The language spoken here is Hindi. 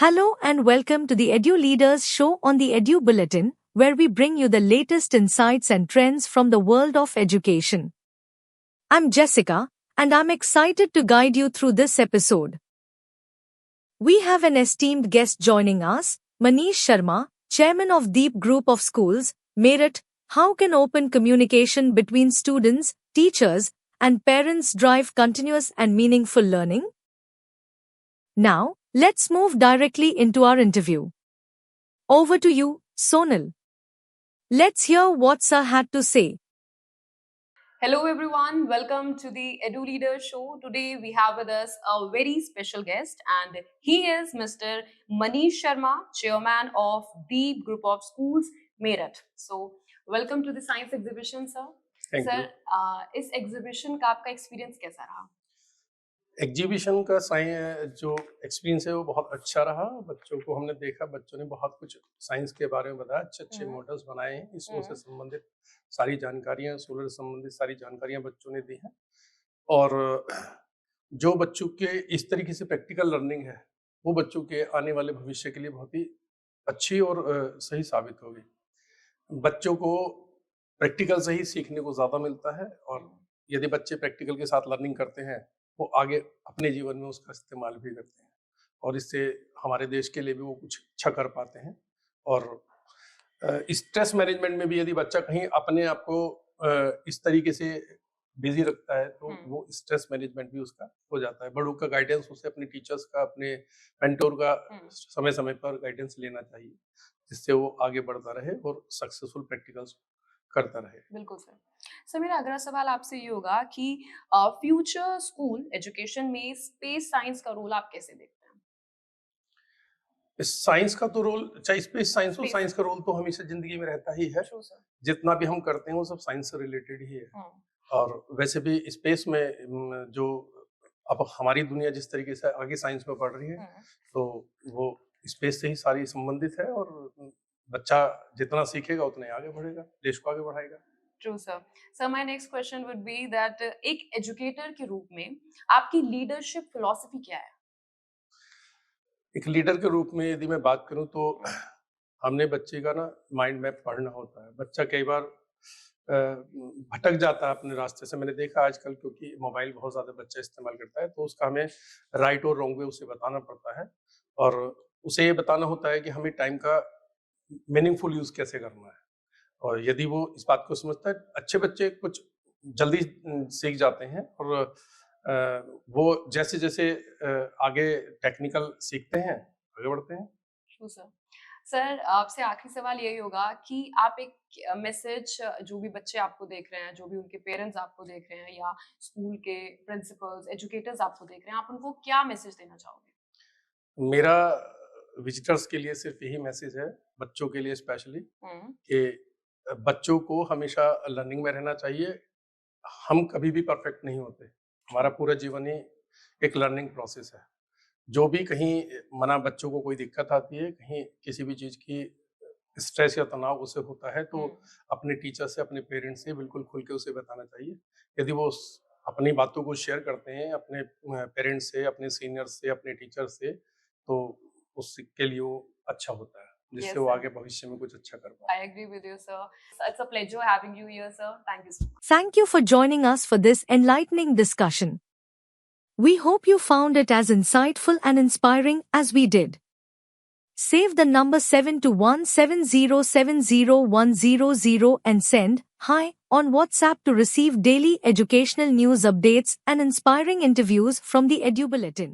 Hello and welcome to the Edu Leaders Show on the Edu Bulletin, where we bring you the latest insights and trends from the world of education. I'm Jessica, and I'm excited to guide you through this episode. We have an esteemed guest joining us, Manish Sharma, Chairman of Deep Group of Schools, Meerut. How can open communication between students, teachers, and parents drive continuous and meaningful learning? Now, let's move directly into our interview. Over to you, Sonal. Let's hear what Sir had to say. Hello everyone, welcome to the Edu Leader Show. Today we have with us a very special guest and he is Mr. Manish Sharma, Chairman of Deep Group of Schools, Meerut. So, welcome to the Science Exhibition, sir. Thank you. इस एग्जीबिशन का आपका एक्सपीरियंस कैसा रहा? एग्जीबिशन का जो एक्सपीरियंस है वो बहुत अच्छा रहा। बच्चों को हमने देखा, बच्चों ने बहुत कुछ साइंस के बारे में बताया, अच्छे मॉडल्स बनाए हैं, इसरो से संबंधित सारी जानकारियां, सोलर से संबंधित सारी जानकारियां बच्चों ने दी हैं। और जो बच्चों के इस तरीके से प्रैक्टिकल लर्निंग है वो बच्चों के आने वाले भविष्य के लिए बहुत ही अच्छी और सही साबित होगी। बच्चों को प्रैक्टिकल से ही सीखने को ज़्यादा मिलता है और यदि बच्चे प्रैक्टिकल के साथ लर्निंग करते हैं वो आगे अपने जीवन में उसका इस्तेमाल भी करते हैं और इससे हमारे देश के लिए भी वो कुछ अच्छा कर पाते हैं। और स्ट्रेस मैनेजमेंट में भी यदि बच्चा कहीं अपने आप को इस तरीके से बिजी रखता है तो वो स्ट्रेस मैनेजमेंट भी उसका हो जाता है। बड़ों का गाइडेंस, उसे अपने टीचर्स का, अपने मेंटोर का समय समय पर गाइडेंस लेना चाहिए जिससे वो आगे बढ़ता रहे और सक्सेसफुल प्रैक्टिकल्स करता रहे। बिल्कुल सर। मेरा अगला सवाल आपसे ये होगा कि फ्यूचर स्कूल एजुकेशन में स्पेस साइंस का रोल आप कैसे देखते हैं? साइंस का तो रोल, चाहे स्पेस साइंस हो, साइंस का रोल तो हमेशा जिंदगी में रहता ही है। जितना भी हम करते हैं वो सब साइंस से रिलेटेड ही है। और वैसे भी स्पेस में जो अब हमारी दुनिया जिस तरीके से आगे साइंस में बढ़ रही है तो वो स्पेस से ही सारी संबंधित है और बच्चा जितना सीखेगा उतना आगे बढ़ेगा, देश को आगे बढ़ाएगा। True, sir. So my next question would be that एक एजुकेटर के रूप में आपकी लीडरशिप फिलॉसफी क्या है? एक लीडर के रूप में यदि मैं बात करूं तो हमने बच्चे का ना माइंड मैप पढ़ना होता है। बच्चा कई बार भटक जाता है अपने रास्ते से। मैंने देखा आजकल क्योंकि मोबाइल बहुत ज्यादा बच्चा इस्तेमाल करता है तो उसका हमें राइट और रॉन्ग वे उसे बताना पड़ता है और उसे ये बताना होता है कि हमें टाइम का मीनिंगफुल यूज कैसे करना है। और यदि वो इस बात को समझता है, अच्छे बच्चे कुछ जल्दी सीख जाते हैं और वो जैसे जैसे आगे टेक्निकल सीखते हैं आगे बढ़ते हैं। सर आपसे आखिरी सवाल यही होगा कि आप एक मैसेज जो भी बच्चे आपको देख रहे हैं, जो भी उनके पेरेंट्स आपको देख रहे हैं या स्कूल के प्रिंसिपल्स, एजुकेटर्स आपको देख रहे हैं, आप उनको क्या मैसेज देना चाहोगे? मेरा विजिटर्स के लिए सिर्फ यही मैसेज है, बच्चों के लिए स्पेशली, कि बच्चों को हमेशा लर्निंग में रहना चाहिए। हम कभी भी परफेक्ट नहीं होते, हमारा पूरा जीवन ही एक लर्निंग प्रोसेस है। जो भी कहीं मना बच्चों को कोई दिक्कत आती है, कहीं किसी भी चीज की स्ट्रेस या तनाव उसे होता है तो अपने टीचर से, अपने पेरेंट्स से बिल्कुल खुल के उसे बताना चाहिए। यदि वो अपनी बातों को शेयर करते हैं अपने पेरेंट्स से, अपने सीनियर से, अपने टीचर से, तो उसके लिए वो अच्छा होता है जिससे वो आगे भविष्य में कुछ अच्छा कर पाए। I agree with you, sir. It's a pleasure having you here, sir. Thank you so much. Thank you for joining us for this enlightening discussion. We hope you found it as insightful and inspiring as we did. Save the number 7217070100 and send "Hi" on WhatsApp to receive daily educational news updates and inspiring interviews from the Edu Bulletin.